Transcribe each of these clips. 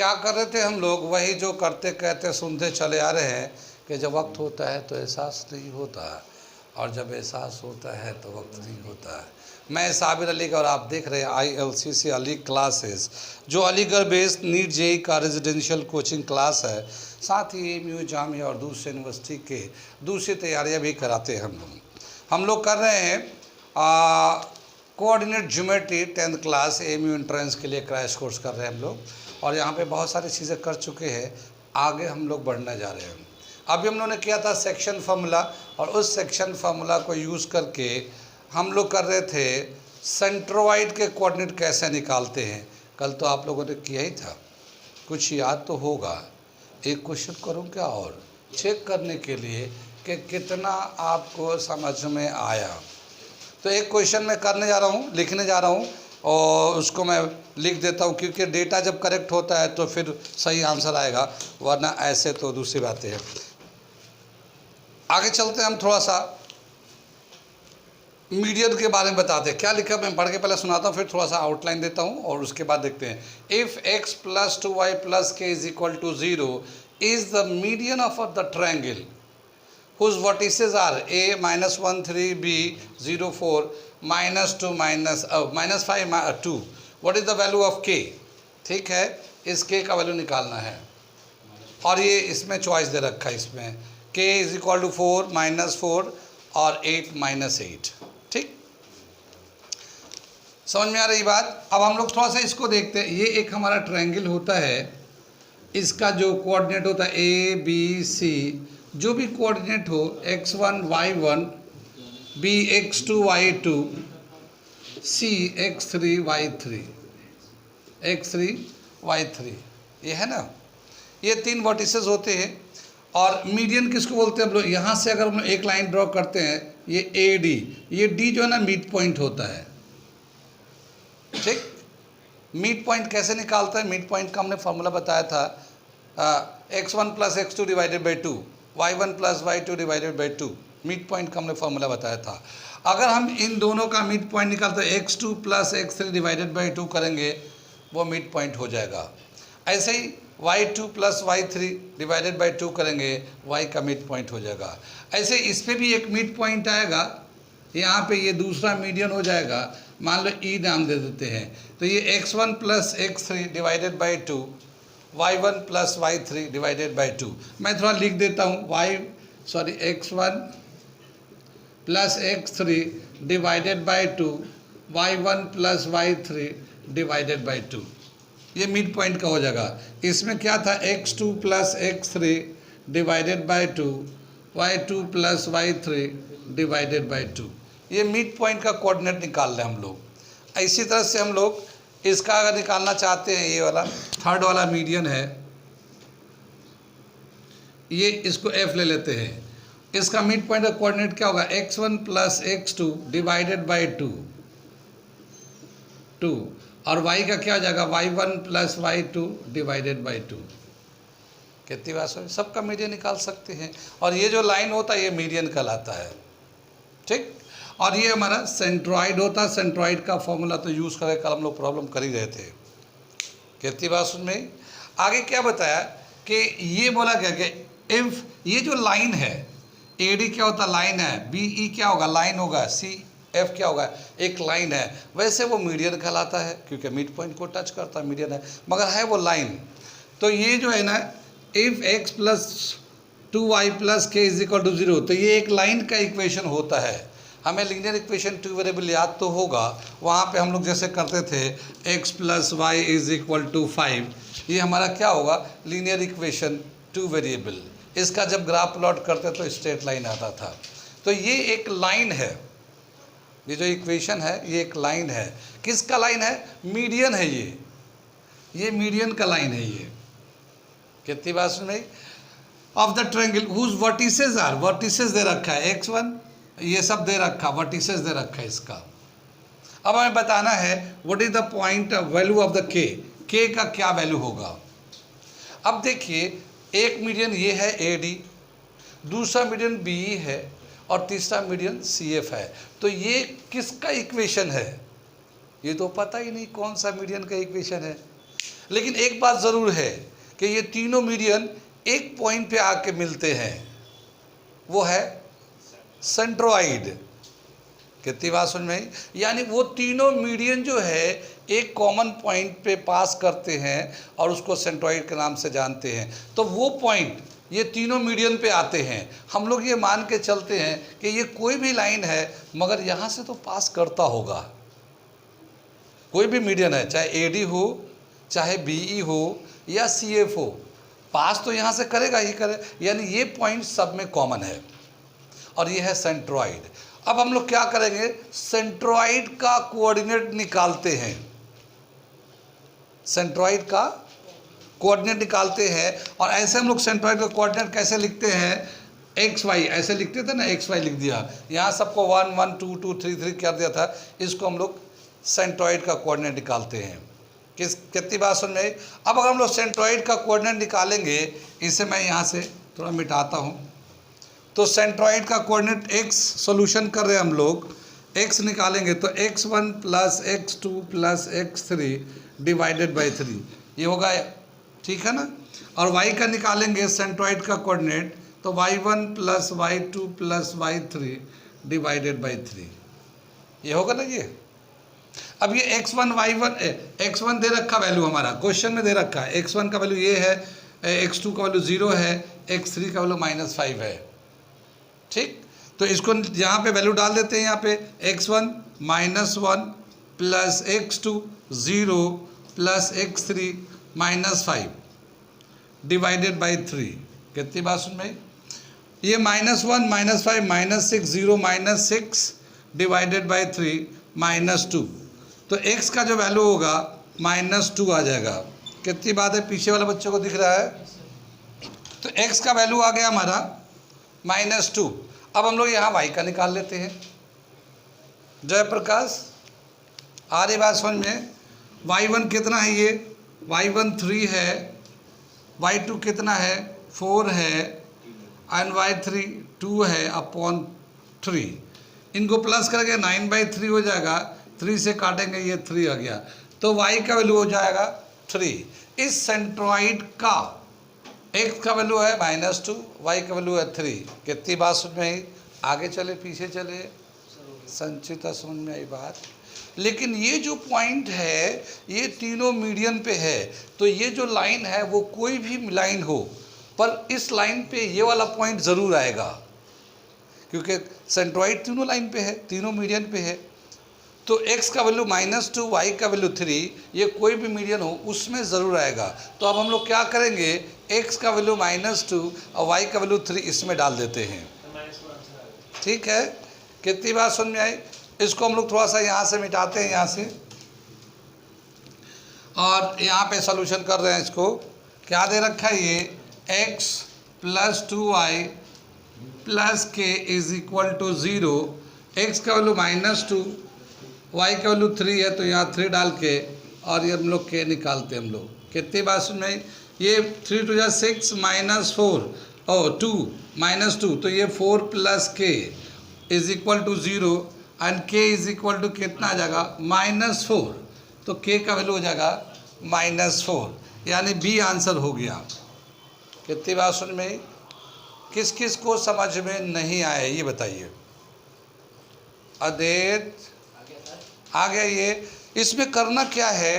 क्या कर रहे थे हम लोग, वही जो करते कहते सुनते चले आ रहे हैं कि जब वक्त होता है तो एहसास नहीं होता, और जब एहसास होता है तो वक्त नहीं होता है। मैं साबिर अली का और आप देख रहे हैं ILCC अली क्लासेस, जो अलीगढ़ बेस्ड नीट जेई का रेजिडेंशियल कोचिंग क्लास है। साथ ही AMU जामिया और दूसरे यूनिवर्सिटी के दूसरी तैयारियां भी कराते हैं हम लोग कर रहे हैं coordinate geometry 10th class AMU entrance के लिए क्रैश कोर्स कर रहे हैं हम लोग, और यहाँ पे बहुत सारी चीज़ें कर चुके हैं, आगे हम लोग बढ़ने जा रहे हैं। अभी हम लोगों ने किया था सेक्शन फार्मूला, और उस सेक्शन फार्मूला को यूज़ करके हम लोग कर रहे थे सेंट्रोइड के कोऑर्डिनेट कैसे निकालते हैं। कल तो आप लोगों ने किया ही था, कुछ याद तो होगा। एक क्वेश्चन करूं क्या और चेक करने के लिए कि कितना आपको समझ में आया। तो एक क्वेश्चन मैं करने जा रहा हूं, लिखने जा रहा हूं, और उसको मैं लिख देता हूं, क्योंकि डेटा जब करेक्ट होता है तो फिर सही आंसर आएगा, वरना ऐसे तो दूसरी बातें हैं। आगे चलते हैं हम, थोड़ा सा मीडियन के बारे में बताते हैं। क्या लिखा मैं पढ़ के पहले सुनाता हूँ, फिर थोड़ा सा आउटलाइन देता हूँ, और उसके बाद देखते हैं। If x + 2y + k = 0 is the median of the triangle whose vertices are a -1 3 b 0 4 -2 -5 2, what is the value of k। ठीक है, इस k का वैल्यू निकालना है, और ये इसमें चॉइस दे रखा है, इसमें k = 4 -4 और 8 -8। ठीक, समझ में आ रही बात। अब हम लोग थोड़ा सा इसको देखते हैं। ये एक हमारा ट्रायंगल होता है, इसका जो कोऑर्डिनेट होता है A B C, जो भी कोऑर्डिनेट हो x1 y1 B x2 y2 C x3 y3 x3 y3, ये है ना, ये 3 वर्टिसेस होते हैं। और मीडियन किसको बोलते हैं हम लोग, यहाँ से अगर हम एक लाइन ड्रॉ करते हैं, ये AD, ये D जो है ना मिड पॉइंट होता है। ठीक, मिड पॉइंट कैसे निकालता है, मिड पॉइंट का हमने फॉर्मूला बताया था, x1 + x2 / 2 y1 + y2 / 2, mid point का हमने फॉर्मूला बताया था। अगर हम इन दोनों का मिड पॉइंट निकालते हैं x2 + x3 / 2 करेंगे, वो मिड पॉइंट हो जाएगा। ऐसे ही y2 + y3 / 2 करेंगे, y का मिड पॉइंट हो जाएगा। ऐसे इस पर भी एक मिड पॉइंट आएगा, यहाँ पे ये दूसरा मीडियन हो जाएगा, मान लो E नाम दे देते हैं। तो ये x1 + x3 / 2 y1 + y3 / 2, मैं थोड़ा लिख देता हूँ, x1 + x3 / 2 y1 + y3 / 2, ये मिड पॉइंट का हो जाएगा। इसमें क्या था, x2 + x3 / 2 y2 + y3 / 2, ये मिड पॉइंट का कोऑर्डिनेट निकाल रहे हैं हम लोग। इसी तरह से हम लोग इसका अगर निकालना चाहते हैं, ये वाला थर्ड वाला मीडियन है, ये इसको F ले लेते हैं। इसका मिड पॉइंट का कोऑर्डिनेट क्या होगा, x1 + x2 / 2 और y का क्या हो जाएगा, y1 + y2 / 2। कितनी बात समझ, सबका मीडियन निकाल सकते हैं, और ये जो लाइन होता है ये मीडियन कहलाता है। ठीक, और ये हमारा सेंट्रॉइड होता है। सेंट्रॉइड का फॉर्मूला तो यूज़ करें, कल हम लोग प्रॉब्लम कर ही रहे थे। कितनी बात सुन में। आगे क्या बताया कि ये बोला गया कि इफ ये जो लाइन है AD क्या होता है, लाइन है, BE क्या होगा, लाइन होगा, CF क्या होगा, एक लाइन है, वैसे वो मीडियन कहलाता है, क्योंकि मिड पॉइंट को टच करता है, मीडियन है, मगर है वो लाइन। तो ये जो है ना, इफ x + 2y + k = 0, तो ये एक लाइन का इक्वेशन होता है। हमें लीनियर इक्वेशन 2 वेरिएबल याद तो होगा, वहाँ पे हम लोग जैसे करते थे x + y = 5, ये हमारा क्या होगा, लीनियर इक्वेशन 2 वेरिएबल। इसका जब ग्राफ प्लॉट करते तो स्ट्रेट लाइन आता था। तो ये एक लाइन है, ये जो इक्वेशन है ये एक लाइन है। किसका लाइन है, मीडियन है ये मीडियन का लाइन है ये। कितनी बात सुन रही, of the triangle whose vertices are, vertices दे रखा है x1, ये सब दे रखा, वर्टिसेस दे रखा है इसका। अब हमें बताना है what is the point value of the k का क्या वैल्यू होगा। अब देखिए, एक मीडियन ये है AD, दूसरा मीडियन BE है, और तीसरा मीडियन CF है। तो ये किसका इक्वेशन है, ये तो पता ही नहीं कौन सा मीडियन का इक्वेशन है। लेकिन एक बात ज़रूर है कि ये तीनों मीडियन एक पॉइंट पे आके मिलते हैं, वो है सेंट्रोइड। कितनी बात समझ में आई? यानी वो तीनों मीडियन जो है एक कॉमन पॉइंट पे पास करते हैं और उसको सेंट्रोइड के नाम से जानते हैं। तो वो पॉइंट ये तीनों मीडियन पे आते हैं। हम लोग ये मान के चलते हैं कि ये कोई भी लाइन है मगर यहाँ से तो पास करता होगा। कोई भी मीडियन है, चाहे एडी हो, चाहे बीई हो या सीएफ हो, पास तो यहाँ से करेगा ही करे। यानी ये पॉइंट सब में कॉमन है और ये है सेंट्रोइड। अब हम लोग क्या करेंगे, सेंट्रोइड का कोऑर्डिनेट निकालते हैं। सेंट्रोइड का कोऑर्डिनेट निकालते हैं और ऐसे हम लोग सेंट्रोइड का कोऑर्डिनेट कैसे लिखते हैं, एक्स वाई ऐसे लिखते थे ना, एक्स वाई लिख दिया, यहाँ सबको 1 1 2 2 3 3 कर दिया था। इसको हम लोग सेंट्रोइड का कोऑर्डिनेट निकालते हैं। कितनी बात समझ में आई? अब अगर हम लोग सेंट्रोइड का कोऑर्डिनेट निकालेंगे, इसे मैं यहाँ से थोड़ा मिटाता हूँ, तो सेंट्रोइड का कोऑर्डिनेट एक्स सॉल्यूशन कर रहे हैं हम लोग, एक्स निकालेंगे तो x1 plus x2 plus x3 divided by 3 ये होगा, ठीक है ना। और y का निकालेंगे सेंट्रोइड का कोऑर्डिनेट, तो y1 plus y2 plus y3 divided by 3 ये होगा ना ये। अब ये x1 y1 x1 दे रखा वैल्यू हमारा क्वेश्चन में दे रखा है, x1 का वैल्यू ये है, x2 का वैल्यू 0 है, x3 का वैल्यू -5 है, ठीक। तो इसको यहाँ पे वैल्यू डाल देते हैं, यहाँ पे x1 -1 plus x2 0 plus x3 -5 divided by 3। कितनी बात सुन भाई? ये -1 -5 -6 0 -6 डिवाइडेड बाई 3 -2, तो x का जो वैल्यू होगा -2 आ जाएगा। कितनी बात है, पीछे वाला बच्चों को दिख रहा है? तो x का वैल्यू आ गया हमारा -2। अब हम लोग यहाँ y का निकाल लेते हैं। जयप्रकाश आ रही बात समझ में? y1 कितना है, ये y1 3 है, y2 कितना है 4 है, एंड y3 2 है अपॉन 3। इनको प्लस करके 9/3 हो जाएगा, 3 से काटेंगे ये 3 आ गया, तो y का वैल्यू हो जाएगा 3। इस सेंट्रोइड का x का वैल्यू है -2, y का वैल्यू है 3। कितनी बात समझ में आई? आगे चले पीछे चले, संचिता समझ में आई बात? लेकिन ये जो पॉइंट है ये तीनों मीडियन पे है, तो ये जो लाइन है वो कोई भी लाइन हो, पर इस लाइन पे ये वाला पॉइंट ज़रूर आएगा, क्योंकि सेंट्रोइड तीनों लाइन पे है, तीनों मीडियन पे है। तो x का वैल्यू -2, y का वैल्यू 3, ये कोई भी मीडियन हो उसमें ज़रूर आएगा। तो अब हम लोग क्या करेंगे, x का वैल्यू -2 और y का वैल्यू 3 इसमें डाल देते हैं, ठीक है। कितनी बात समझ में आई? इसको हम लोग थोड़ा सा यहाँ से मिटाते हैं, यहाँ से, और यहाँ पे सॉल्यूशन कर रहे हैं। इसको क्या दे रखा है, ये x plus 2y plus k is equal to 0। x का वैल्यू -2, y का वैल्यू 3 है, तो यहाँ 3 डाल के और ये हम लोग k निकालते हैं हम लोग। कितनी बात सुन में? ये 3 2 जा 6 -4 और 2 -2, तो ये 4 plus k is equal to 0 and k is equal to कितना आ जाएगा -4, तो k का वैल्यू हो जाएगा -4, यानी b आंसर हो गया। कितनी बात सुन में? किस किस को समझ में नहीं आया ये बताइए। अदेत आ गया। ये इसमें करना क्या है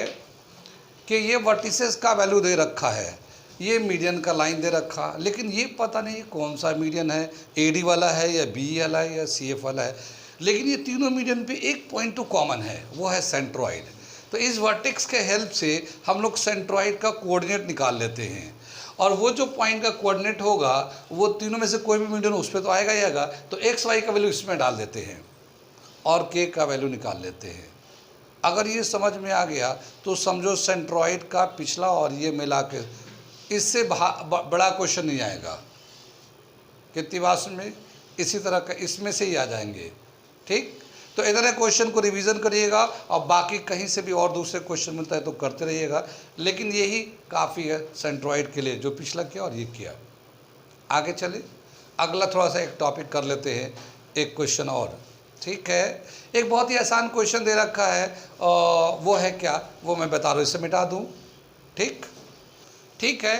कि ये वर्टिसेस का वैल्यू दे रखा है, ये मीडियन का लाइन दे रखा, लेकिन ये पता नहीं कौन सा मीडियन है, एडी वाला है या बी वाला है या सीएफ वाला है, लेकिन ये तीनों मीडियन पे एक पॉइंट तो कॉमन है, वो है सेंट्रोइड। तो इस वर्टेक्स के हेल्प से हम लोग सेंट्रोइड का कोऑर्डिनेट निकाल लेते हैं, और वो जो पॉइंट का कोऑर्डिनेट होगा वो तीनों में से कोई भी मीडियन उस पर तो आएगा ही आएगा, तो एक्स वाई का वैल्यू इसमें डाल देते हैं और के का वैल्यू निकाल लेते हैं। अगर ये समझ में आ गया तो समझो सेंट्रोइड का पिछला और ये मिला के, इससे बड़ा क्वेश्चन नहीं आएगा। कितनी बात में? इसी तरह का इसमें से ही आ जाएंगे, ठीक। तो इधर क्वेश्चन को रिवीजन करिएगा और बाकी कहीं से भी और दूसरे क्वेश्चन मिलता है तो करते रहिएगा, लेकिन यही काफ़ी है सेंट्रोइड के लिए, जो पिछला किया और ये किया। आगे चले, अगला थोड़ा सा एक टॉपिक कर लेते हैं, एक क्वेश्चन और, ठीक है। एक बहुत ही आसान क्वेश्चन दे रखा है, वो है क्या, वो मैं बता रहा हूँ, इससे मिटा दूँ, ठीक ठीक है।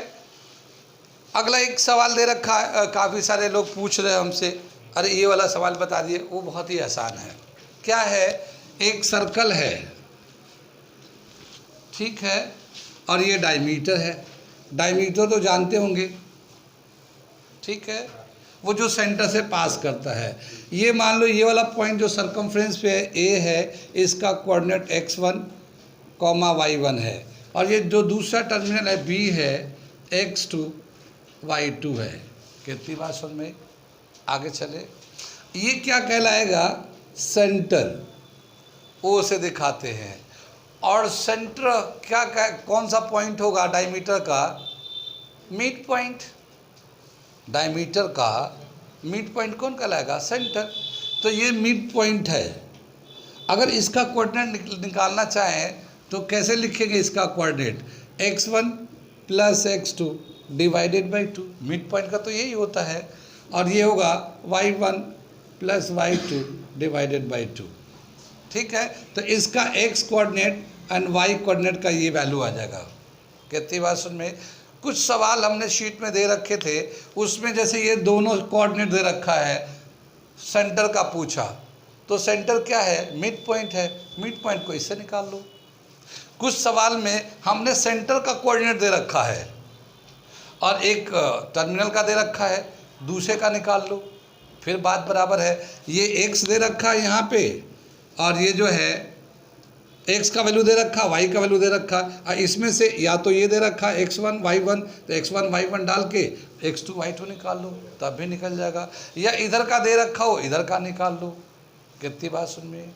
अगला एक सवाल दे रखा है, काफ़ी सारे लोग पूछ रहे हैं हमसे, अरे ये वाला सवाल बता दिए। वो बहुत ही आसान है। क्या है, एक सर्कल है, ठीक है, और ये डायमीटर है। डायमीटर तो जानते होंगे, ठीक है, वो जो सेंटर से पास करता है। ये मान लो ये वाला पॉइंट जो सरकमफ्रेंस पे है, ए है, इसका कोऑर्डिनेट x1, y1 है, और ये जो दूसरा टर्मिनल है बी है, x2, y2 है। कितनी बात समझ में? आगे चले, ये क्या कहलाएगा, सेंटर। ओ से दिखाते हैं। और सेंटर क्या कौन सा पॉइंट होगा डायमीटर का? Mid point. डायमीटर का मिड पॉइंट कौन कहलाएगा? सेंटर। तो ये मिड पॉइंट है। अगर इसका कोऑर्डिनेट निकालना चाहें तो कैसे लिखेंगे इसका coordinate? x1 plus x2 divided by 2। Mid point का तो यही होता है। और ये होगा y1 plus y2 divided by 2। ठीक है, तो इसका x coordinate and y coordinate का ये वैल्यू आ जाएगा। कितनी बात सुन में? कुछ सवाल हमने शीट में दे रखे थे, उसमें जैसे ये दोनों कोऑर्डिनेट दे रखा है, सेंटर का पूछा, तो सेंटर क्या है? मिड पॉइंट है। मिड पॉइंट को इससे निकाल लो। कुछ सवाल में हमने सेंटर का कोऑर्डिनेट दे रखा है और एक टर्मिनल का दे रखा है, दूसरे का निकाल लो, फिर बात बराबर है। ये x दे रखा है यहाँ पे, और ये जो है x का वैल्यू दे रखा, y का वैल्यू दे रखा, और इसमें से या तो ये दे रखा x1 y1, तो x1 y1 डाल के x2 y2 निकाल लो, तब भी निकल जाएगा। या इधर का दे रखा हो, इधर का निकाल लो। कितनी बात सुन में?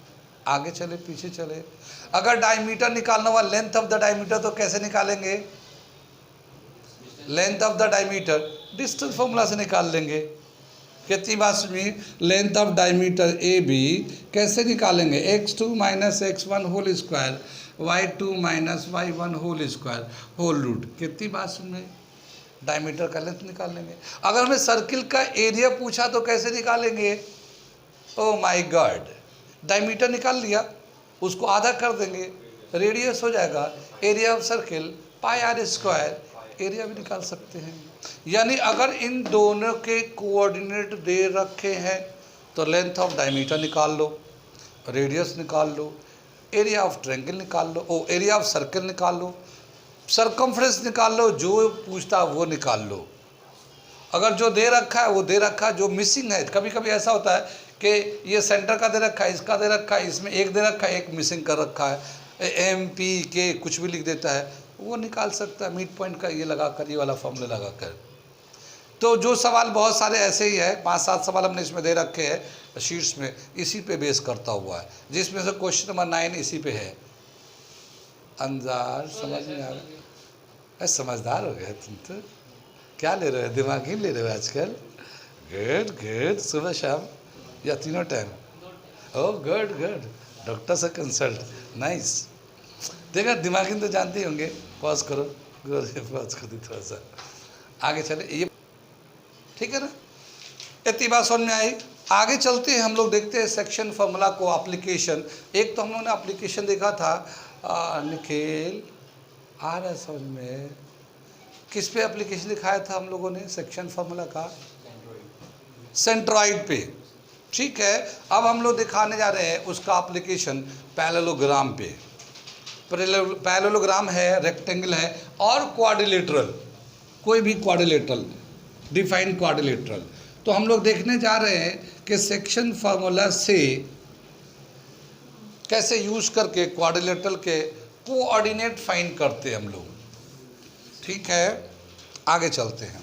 आगे चले पीछे चले। अगर डायमीटर निकालना हुआ, लेंथ ऑफ द डायमीटर, तो कैसे निकालेंगे? Length of the diameter distance formula से निकाल लेंगे। कितनी बात सुनिए, length of diameter A B कैसे निकालेंगे? x2 minus x1 whole square, y2 minus y1 whole square, whole root. कितनी बात सुनिए, डायमीटर का लेंथ निकाल लेंगे। अगर हमें सर्किल का एरिया पूछा तो कैसे निकालेंगे? ओ माय गॉड, डायमीटर निकाल लिया, उसको आधा कर देंगे, रेडियस हो जाएगा। Area of circle pi r square, area भी निकाल सकते हैं। यानी अगर इन दोनों के कोऑर्डिनेट दे रखे हैं तो लेंथ ऑफ डायमीटर निकाल लो, रेडियस निकाल लो, एरिया ऑफ ट्रायंगल निकाल लो, एरिया ऑफ सर्कल निकाल लो, सरकमफ्रेंस निकाल लो, जो पूछता है वो निकाल लो। अगर जो दे रखा है वो दे रखा है, जो मिसिंग है, कभी कभी ऐसा होता है कि ये सेंटर का दे रखा है, इसका दे रखा है, इसमें एक दे रखा है, एक मिसिंग कर रखा है, MP कुछ भी लिख देता है, वो निकाल सकता है मिड पॉइंट का ये लगाकर, ये वाला फॉर्मूला लगाकर। तो जो सवाल बहुत सारे ऐसे ही है, 5-7 सवाल हमने इसमें दे रखे हैं शीट्स में, इसी पे बेस करता हुआ है, जिसमें से क्वेश्चन नंबर 9 इसी पे है। अंजार समझ में आ गया? समझदार हो गए तुम तो। क्या ले रहे हो, दिमाग ही ले रहे हो आजकल? गुड गुड, सुबह शाम या तीनों time? Oh good good, doctor से कंसल्ट, नाइस। देखा, दिमागी तो जानते ही होंगे। पॉज करो, पॉज कर दी थोड़ा सा, आगे चले। ये ठीक है ना, इतनी बात समझ में आई। आगे चलते हैं, हम लोग देखते हैं सेक्शन फार्मूला को, एप्लीकेशन। एक तो हम लोगों ने एप्लीकेशन देखा था, निखिल आ रहा है समझ में? किस पे एप्लीकेशन दिखाया था हम लोगों ने सेक्शन फार्मूला का? सेंट्रॉइड पे। ठीक है, अब हम लोग दिखाने जा रहे हैं उसका एप्लीकेशन पैरेललोग्राम पे। पैरेललोग्राम है, रेक्टेंगल है और क्वाड्रिलेटरल, कोई भी क्वाड्रिलेटरल, डिफाइंड क्वाड्रिलेटरल। तो हम लोग देखने जा रहे हैं कि सेक्शन फार्मूला से कैसे यूज करके क्वाड्रिलेटरल के कोऑर्डिनेट फाइंड करते हैं हम लोग। ठीक है, आगे चलते हैं।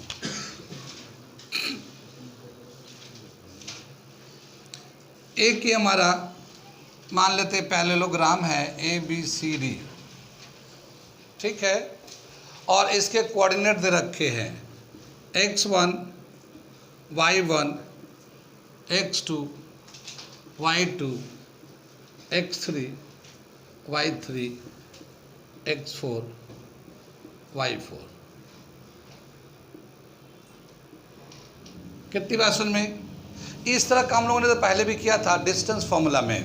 एक ही हमारा मान लेते हैं पैरेललोग्राम है ABCD, ठीक है, और इसके कोऑर्डिनेट दे रखे हैं x1 y1 x2 y2 x3 y3 x4 y4। कितनी बात सुन में? इस तरह का हम लोगों ने तो पहले भी किया था डिस्टेंस फार्मूला में,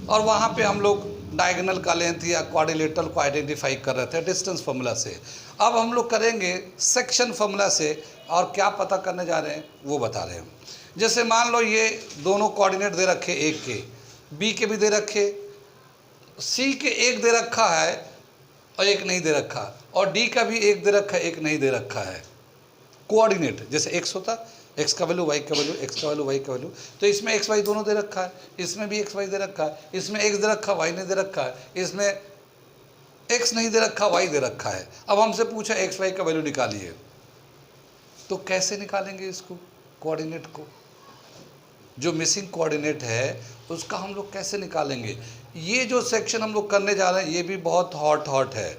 और वहाँ पे हम लोग डायगोनल का लेंथ या क्वाड्रिलेटरल को आइडेंटिफाई कर रहे थे डिस्टेंस फार्मूला से। अब हम लोग करेंगे सेक्शन फार्मूला से, और क्या पता करने जा रहे हैं वो बता रहे हैं। जैसे मान लो ये दोनों कोऑर्डिनेट दे रखे, एक के, बी के भी दे रखे, सी के एक दे रखा है और एक नहीं दे रखा, और डी का भी एक दे रखा है, एक नहीं दे रखा है। कोऑर्डिनेट जैसे एक्स होता, एक्स का वैल्यू, वाई का वैल्यू, एक्स का वैल्यू, वाई का वैल्यू, तो इसमें एक्स वाई दोनों दे रखा है, इसमें भी एक्स वाई दे रखा है, इसमें एक्स दे रखा, वाई नहीं दे रखा है, इसमें एक्स नहीं दे रखा, वाई दे रखा है। अब हमसे पूछा एक्स वाई का वैल्यू निकालिए, तो कैसे निकालेंगे इसको, कोऑर्डिनेट को, जो मिसिंग कोऑर्डिनेट है उसका हम लोग कैसे निकालेंगे। ये जो सेक्शन हम लोग करने जा रहे हैं ये भी बहुत हॉट है,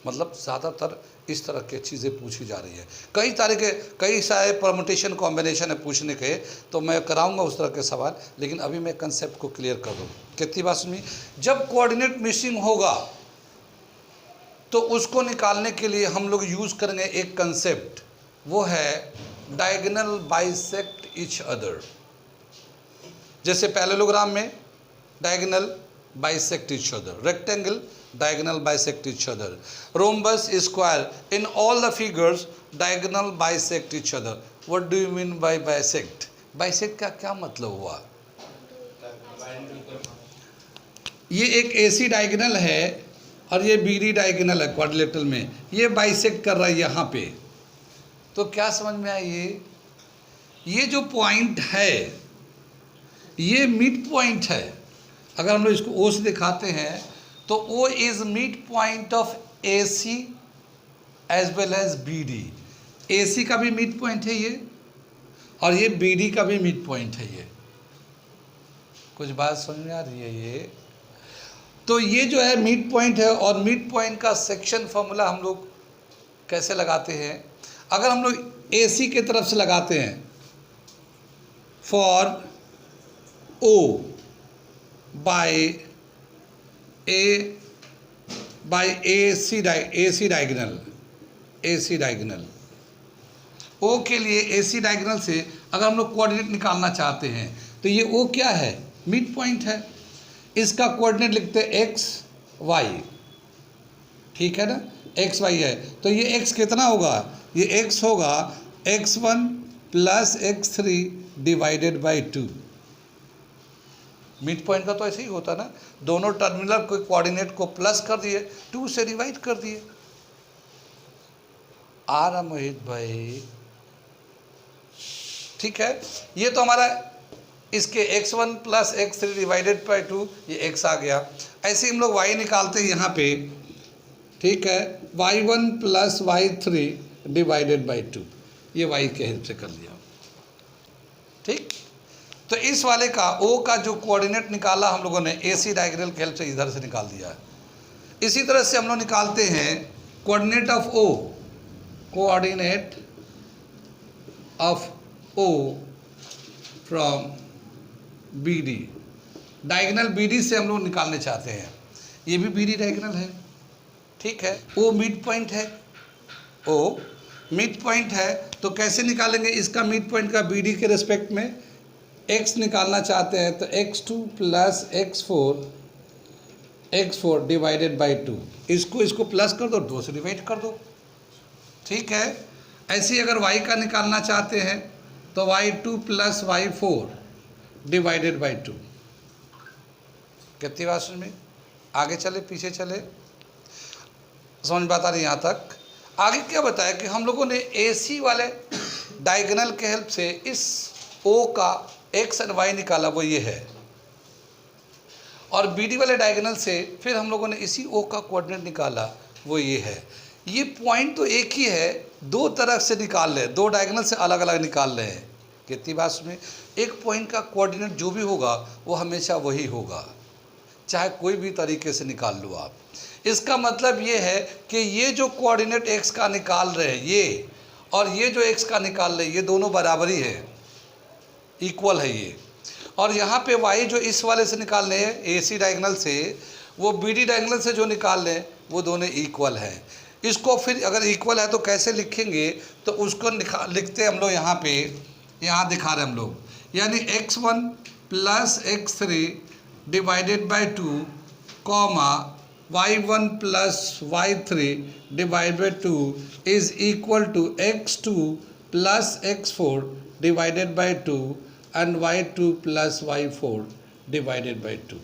मतलब ज़्यादातर इस तरह की चीज़ें पूछी जा रही है। कई सारे परमुटेशन कॉम्बिनेशन है पूछने के, तो मैं कराऊंगा उस तरह के सवाल, लेकिन अभी मैं कंसेप्ट को क्लियर कर दूँ। कितनी बात सुनी, जब कोऑर्डिनेट मिसिंग होगा तो उसको निकालने के लिए हम लोग यूज़ करेंगे एक कंसेप्ट, वो है डायगोनल बाइसेक्ट ईच अदर। जैसे पैरेललोग्राम में diagonal bisect each other, rectangle diagonal bisect each other, rhombus square, in all the figures diagonal bisect each other. What do you mean by bisect? Bisect का क्या मतलब हुआ? ये एक AC diagonal है और ये BD डायगोनल है क्वाड्रिलेटरल में, ये बाइसेक्ट कर रहा है यहाँ पे। तो क्या समझ में आया, ये जो पॉइंट है ये मिड पॉइंट है। अगर हम लोग इसको O से दिखाते हैं तो O is mid point of AC as well as BD। AC का भी मिड पॉइंट है ये, और ये BD का भी मिड पॉइंट है ये। कुछ बात समझ में आ रही है ये? तो ये जो है मिड पॉइंट है, और मिड पॉइंट का सेक्शन फॉर्मूला हम लोग कैसे लगाते हैं, अगर हम लोग AC के तरफ से लगाते हैं, for O by AC diagonal, O के लिए AC डायगोनल से अगर हम लोग कोऑर्डिनेट निकालना चाहते हैं तो ये O क्या है, मिड पॉइंट है। इसका कोऑर्डिनेट लिखते हैं x y, ठीक है ना, x y है, तो ये x कितना होगा, ये x होगा x1 plus x3 divided by 2। Mid point का तो ऐसे ही होता ना, दोनों टर्मिनल को कोऑर्डिनेट को प्लस कर दिए, 2 से डिवाइड कर दिए। आ रहा मोहित भाई, ठीक है। ये तो हमारा इसके x1 plus x3 divided by 2, ये x आ गया। ऐसे हम लोग y निकालते हैं यहाँ पे, ठीक है, y1 plus y3 divided by 2, ये y के हेल्प से कर लिया, ठीक। तो इस वाले का O का जो कोऑर्डिनेट निकाला हम लोगों ने AC डायगोनल के हेल्प से इधर से निकाल दिया है। इसी तरह से हम लोग निकालते हैं coordinate of O, coordinate of O from BD, diagonal BD से हम लोग निकालने चाहते हैं, ये भी BD डायगोनल है, ठीक है। O मिड पॉइंट है, O मिड पॉइंट है, तो कैसे निकालेंगे इसका मिड पॉइंट का BD के रेस्पेक्ट में, x निकालना चाहते हैं तो x2 plus x4 divided by 2, इसको प्लस कर दो, 2 से डिवाइड कर दो, ठीक है। ऐसे ही अगर y का निकालना चाहते हैं तो y2 plus y4 divided by 2। कितनी बात में आगे चले पीछे चले, समझ बात आ रही यहाँ तक। आगे क्या बताया कि हम लोगों ने AC वाले डायगोनल के हेल्प से इस O का x एंड y निकाला, वो ये है, और BD वाले डायगोनल से फिर हम लोगों ने इसी O का कोऑर्डिनेट निकाला, वो ये है। ये पॉइंट तो एक ही है, दो तरह से निकाल रहे, दो डायगोनल से अलग अलग निकाल रहे हैं। कितनी बात सुनिए, एक पॉइंट का कोऑर्डिनेट जो भी होगा वो हमेशा वही होगा, चाहे कोई भी तरीके से निकाल लो आप। इसका मतलब ये है कि ये जो कोऑर्डिनेट x का निकाल रहे हैं ये, और ये जो x का निकाल रहे हैं, ये दोनों बराबरी है, इक्वल है ये। और यहाँ पे y जो इस वाले से निकाल रहे हैं AC डायगोनल से, वो BD डायगोनल से जो निकाल रहे हैं, वो दोनों इक्वल हैं। इसको फिर अगर इक्वल है तो कैसे लिखेंगे, तो उसको लिखते हैं हम लोग यहाँ पे, यहाँ दिखा रहे हैं हम लोग, यानी x1 plus x3 divided by 2 comma y1 plus y3 divide by 2 is equal to x2 plus x4 divided by 2 and y2 plus y4 divided by 2।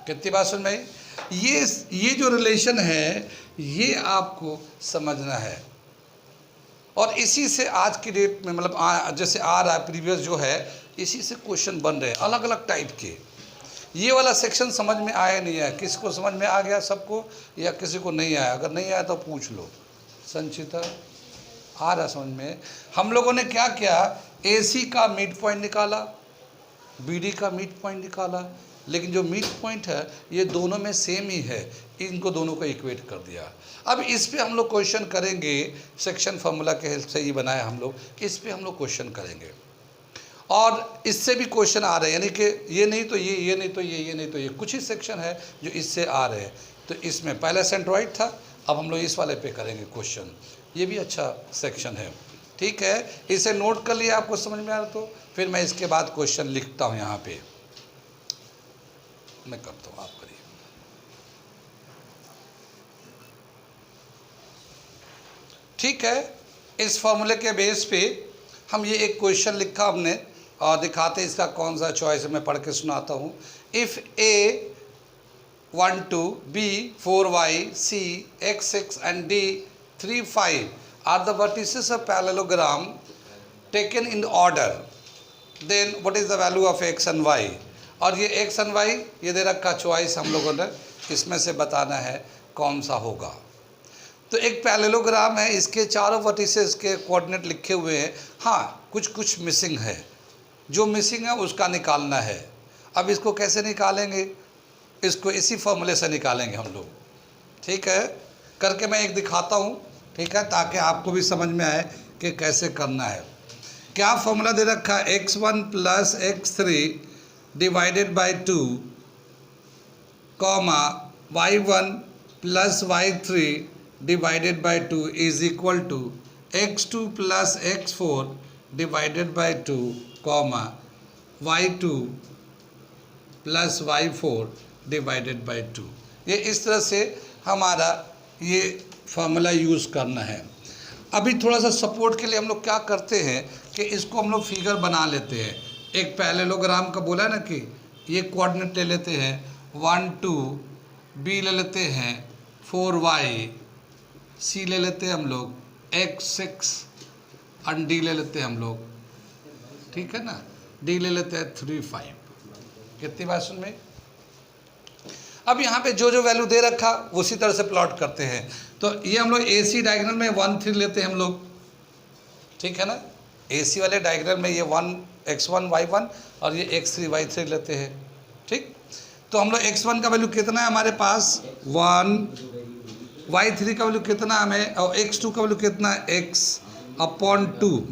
कितनी बात सुन में? ये जो रिलेशन है ये आपको समझना है, और इसी से आज की डेट में मतलब जैसे आ रहा है प्रीवियस जो है, इसी से क्वेश्चन बन रहे हैं अलग अलग टाइप के। ये वाला सेक्शन समझ में आया नहीं है, किसको समझ में आ गया सबको, या किसी को नहीं आया? अगर नहीं आया तो पूछ लो। संचिता आ रहा समझ में? हम लोगों ने क्या किया, AC का मिड पॉइंट निकाला, BD का मिड पॉइंट निकाला, लेकिन जो मिड पॉइंट है ये दोनों में सेम ही है, इनको दोनों को इक्वेट कर दिया। अब इस पे हम लोग क्वेश्चन करेंगे, सेक्शन फार्मूला के हेल्प से ये बनाया हम लोग, इस पे हम लोग क्वेश्चन करेंगे। और इससे भी क्वेश्चन आ रहे हैं, यानी कि ये नहीं तो ये नहीं तो ये नहीं तो ये, कुछ ही सेक्शन है जो इससे आ रहे हैं। तो इसमें पहले सेंट्रॉइड था, अब हम लोग इस वाले पे करेंगे क्वेश्चन। ये भी अच्छा सेक्शन है, ठीक है। इसे नोट कर लिया, आपको समझ में आ रहा तो फिर मैं इसके बाद क्वेश्चन लिखता हूँ। यहाँ पे मैं करता हूँ, आप करिए। ठीक है, इस फॉर्मूले के बेस पे हम ये एक क्वेश्चन लिखा हमने, और दिखाते इसका कौन सा चॉइस है, मैं पढ़ के सुनाता हूँ। If A 1 2 B 4 Y C X 6 and D 3 5 are the vertices of parallelogram taken in order, then what is the value of X and Y? और ये X and Y ये दे रखा चॉइस हम लोगों ने, इसमें से बताना है कौन सा होगा। तो एक पैरेललोग्राम है, इसके चारों वर्टिसेस के कोऑर्डिनेट लिखे हुए हैं। हाँ, कुछ मिसिंग है, जो मिसिंग है उसका निकालना है। अब इसको कैसे निकालेंगे? इसको इसी फॉर्मूले से निकालेंगे हम लोग, ठीक है। करके मैं एक दिखाता हूँ, ठीक है, ताकि आपको भी समझ में आए कि कैसे करना है। क्या फॉर्मूला दे रखा है? x1 plus x3 divided by 2 comma y1 plus y3 divided by 2 is equal to x2 plus x4 divided by 2 comma y2 plus y4 divided by 2। ये इस तरह से हमारा ये फार्मूला यूज़ करना है। अभी थोड़ा सा सपोर्ट के लिए हम लोग क्या करते हैं कि इसको हम लोग फिगर बना लेते हैं। एक पैरेललोग्राम का बोला ना कि ये कोऑर्डिनेट ले लेते हैं 1 2, B ले लेते हैं 4y, C ले लेते हैं हम लोग x 6 और D ले लेते हैं हम लोग, ठीक है ना, D ले लेते हैं 3 5। कितनी बात सुन में? अब यहाँ पे जो जो वैल्यू दे रखा उसी तरह से प्लॉट करते हैं। तो ये हम लोग AC डायग्राम में 1 3 लेते हैं हम लोग, ठीक है ना। AC वाले डायग्राम में ये 1 x1 y1 और ये x3 y3 लेते हैं, ठीक। तो हम लोग x1 का वैल्यू कितना है हमारे पास 1, y3 का वैल्यू कितना हमें, और x2 का वैल्यू कितना है x/2,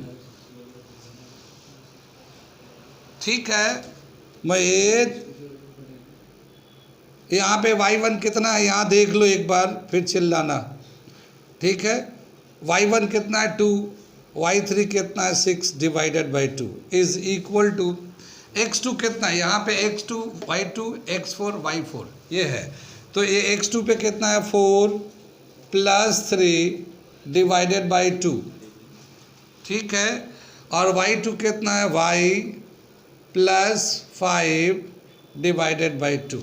ठीक है। मैं यहाँ पे y1 कितना है यहाँ देख लो एक बार, फिर चिल्लाना, ठीक है। y1 कितना है 2, y3 कितना है 6 divided by 2 is equal to x2 कितना है यहाँ पे x2 y2 x4 y4 ये है। तो ये x2 पे कितना है 4 प्लस 3 डिवाइडेड बाई 2, ठीक है। और y2 कितना है y प्लस 5 डिवाइडेड बाई 2,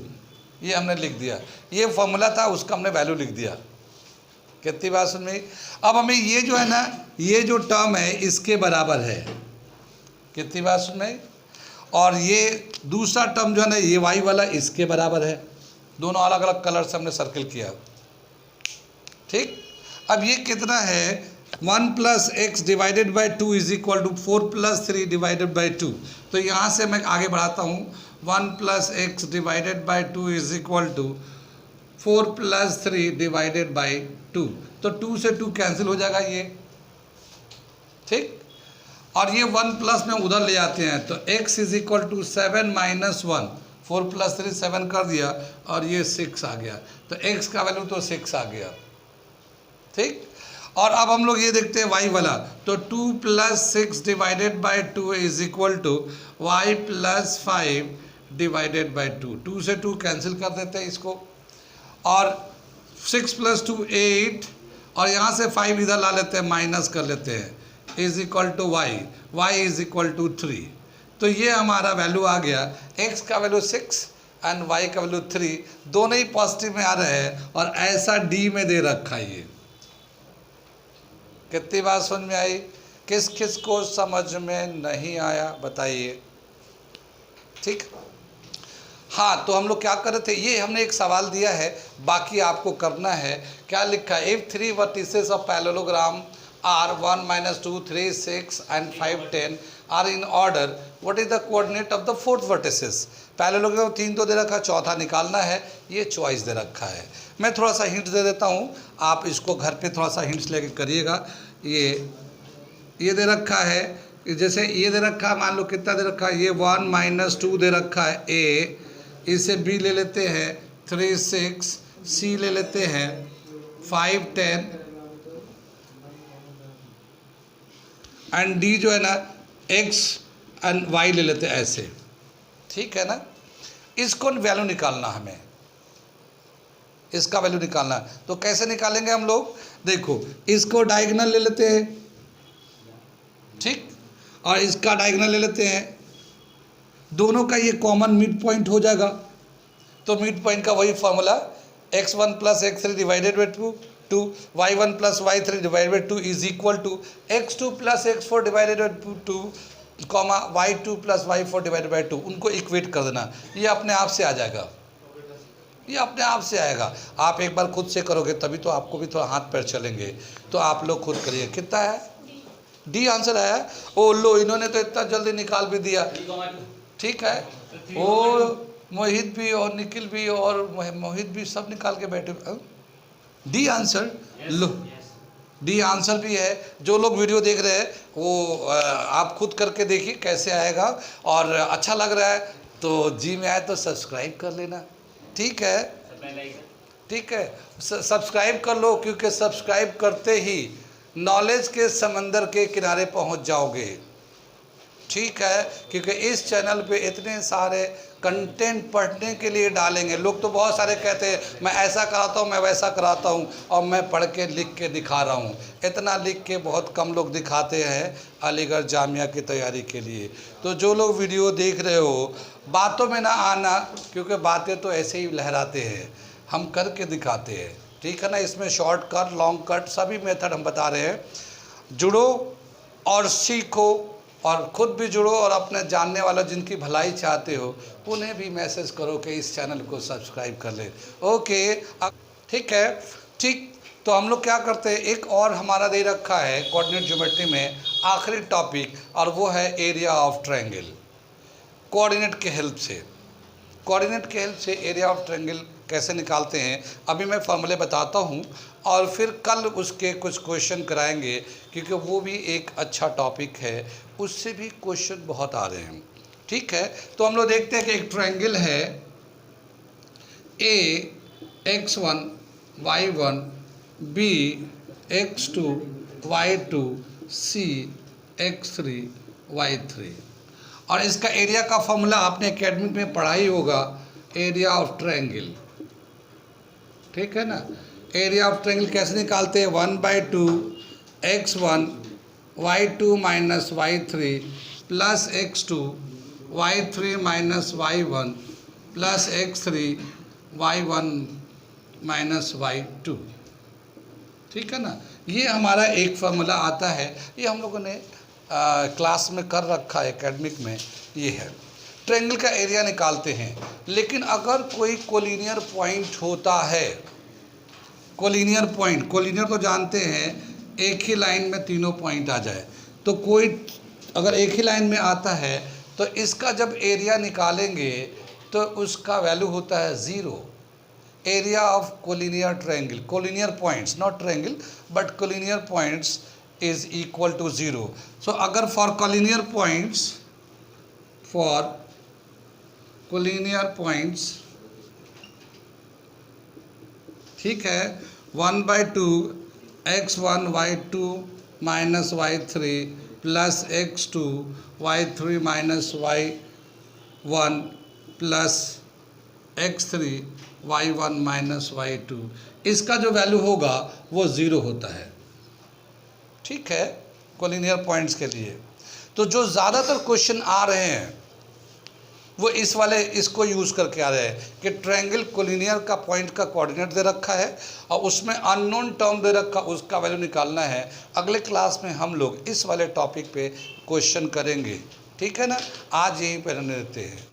ये हमने लिख दिया। ये फॉर्मूला था, उसका हमने वैल्यू लिख दिया। कितनी बात सुन में? अब हमें ये जो है ना, ये जो टर्म है इसके बराबर है। कितनी बात सुन में? और ये दूसरा टर्म जो है ना ये y वाला इसके बराबर है। दोनों अलग अलग कलर से हमने सर्किल किया, ठीक। अब ये कितना है 1 plus x divided by 2 is equal to 4 plus 3 divided by 2। तो यहाँ से मैं आगे बढ़ाता हूँ, 1 plus x divided by 2 is equal to 4 plus 3 divided by 2। तो 2 से 2 कैंसिल हो जाएगा ये, ठीक। और ये 1 प्लस में उधर ले जाते हैं, तो x is equal to 7 minus 1, 4 plus 3 7 कर दिया, और ये 6 आ गया। तो x का वैल्यू तो 6 आ गया, ठीक। और अब हम लोग ये देखते हैं y वाला, तो 2 plus 6 divided by 2 is equal to y plus 5 divided by 2, 2 से 2 कैंसिल कर देते हैं इसको, और 6 + 2 8, और यहाँ से 5 इधर ला लेते हैं, माइनस कर लेते हैं, is equal to y is equal to 3। तो ये हमारा वैल्यू आ गया, x का वैल्यू 6 एंड y का वैल्यू 3, दोनों ही पॉजिटिव में आ रहे हैं, और ऐसा d में दे रखा है। ये कितनी बात समझ में आई? किस किस को समझ में नहीं आया बताइए? ठीक, हाँ, तो हम लोग क्या कर रहे थे, ये हमने एक सवाल दिया है, बाकी आपको करना है। क्या लिखा है? If 3 vertices of parallelogram are 1 - 2 3 6 and 5 10 are in order, what is the coordinate of the 4th vertices? Parallelogram 3 तो दे रखा, चौथा निकालना है, ये चॉइस दे रखा है। मैं थोड़ा सा हिंट दे देता हूँ, आप इसको घर पे थोड़ा सा हिंट्स लेके करिएगा। ये दे रखा है, जैसे ये दे रखा है, मान लो कितना दे रखा है, ये 1 - 2 दे रखा है ए, इसे बी ले लेते हैं 3 6, सी ले लेते हैं 5 10, एंड डी जो है ना एक्स एंड वाई ले लेते हैं ऐसे। ठीक है ना? इसको वैल्यू निकालना, हमें इसका वैल्यू निकालना। तो कैसे निकालेंगे हम लोग? देखो, इसको डायगोनल ले लेते हैं, ठीक, और इसका डायगोनल ले लेते हैं, दोनों का ये कॉमन मिड पॉइंट हो जाएगा। तो मिड पॉइंट का वही formula, x1 + x3 divided by 2, y1 + y3 divided by 2 is equal to x2 + x4 divided by 2, y2 + y4 divided by 2। उनको इक्वेट कर देना, ये अपने आप से आ जाएगा, ये अपने आप से आएगा। आप एक बार खुद से करोगे तभी तो आपको भी थोड़ा हाथ पैर चलेंगे। तो आप लोग खुद करिए। कितना है? डी आंसर आया। ओ लो, इन्होंने तो इतना जल्दी निकाल भी दिया। ठीक है, ओ मोहित भी और निखिल भी और मोहित भी सब निकाल के बैठे। डी आंसर, लो डी आंसर भी है। जो लोग वीडियो देख रहे हैं वो आप खुद करके देखिए कैसे आएगा, और अच्छा लग रहा है तो जी में आए तो सब्सक्राइब कर लेना। ठीक है, ठीक है, सब्सक्राइब कर लो, क्योंकि सब्सक्राइब करते ही नॉलेज के समंदर के किनारे पहुंच जाओगे। ठीक है, क्योंकि इस चैनल पे इतने सारे कंटेंट पढ़ने के लिए डालेंगे। लोग तो बहुत सारे कहते हैं मैं ऐसा कराता हूँ, मैं वैसा कराता हूँ, और मैं पढ़ के लिख के दिखा रहा हूँ। इतना लिख के बहुत कम लोग दिखाते हैं अलीगढ़ जामिया की तैयारी के लिए। तो जो लोग वीडियो देख रहे हो, बातों में ना आना, क्योंकि बातें तो ऐसे ही लहराते हैं, हम करके दिखाते हैं। ठीक है ना? इसमें शॉर्ट कट, लॉन्ग कट सभी मेथड हम बता रहे हैं। जुड़ो और सीखो, और ख़ुद भी जुड़ो, और अपने जानने वाला जिनकी भलाई चाहते हो उन्हें भी मैसेज करो कि इस चैनल को सब्सक्राइब कर ले। ओके, ठीक है, ठीक। तो हम लोग क्या करते हैं, एक और हमारा दे रखा है कोऑर्डिनेट ज्योमेट्री में आखिरी टॉपिक, और वो है एरिया ऑफ ट्रायंगल। कोऑर्डिनेट के हेल्प से, कोऑर्डिनेट के हेल्प से एरिया ऑफ ट्रायंगल कैसे निकालते हैं, अभी मैं फॉर्मूले बताता हूँ, और फिर कल उसके कुछ क्वेश्चन कराएंगे, क्योंकि वो भी एक अच्छा टॉपिक है, उससे भी क्वेश्चन बहुत आ रहे हैं। ठीक है, तो हम लोग देखते हैं कि एक ट्रायंगल है ए x1 y1 b x2 y2 c x3 y3, और इसका एरिया का फॉर्मूला आपने एकेडमिक में पढ़ा ही होगा, एरिया ऑफ ट्रायंगल। ठीक है ना? एरिया ऑफ ट्रायंगल कैसे निकालते हैं? 1/2 x1 y2 - y3 plus x2 y3 - y1 plus x3 y1 - y2। ठीक है ना? ये हमारा एक फार्मूला आता है, ये हम लोगों ने क्लास में कर रखा है एकेडमिक में। ये है ट्रायंगल का एरिया निकालते हैं। लेकिन अगर कोई कोलिनियर पॉइंट होता है, कोलिनियर पॉइंट, कोलिनियर तो जानते हैं एक ही लाइन में तीनों पॉइंट आ जाए, तो कोई अगर एक ही लाइन में आता है तो इसका जब एरिया निकालेंगे तो उसका वैल्यू होता है 0। Area of collinear triangle, collinear points, not triangle but collinear points is equal to 0। So अगर for collinear points, for collinear points, ठीक है, 1/2 x1 y2 - y3 plus x2 y3 - y1 plus x3 y1 minus y2, इसका जो value होगा वो 0 होता है। ठीक है, कोलिनियर पॉइंट्स के लिए। तो जो ज़्यादातर क्वेश्चन आ रहे हैं वो इस वाले इसको यूज़ करके आ रहे हैं कि ट्रायंगल कोलिनियर का पॉइंट का कोऑर्डिनेट दे रखा है और उसमें अननोन टर्म दे रखा, उसका वैल्यू निकालना है। अगले क्लास में हम लोग इस वाले टॉपिक पे क्वेश्चन करेंगे। ठीक है ना, आज यहीं पर रहने देते हैं।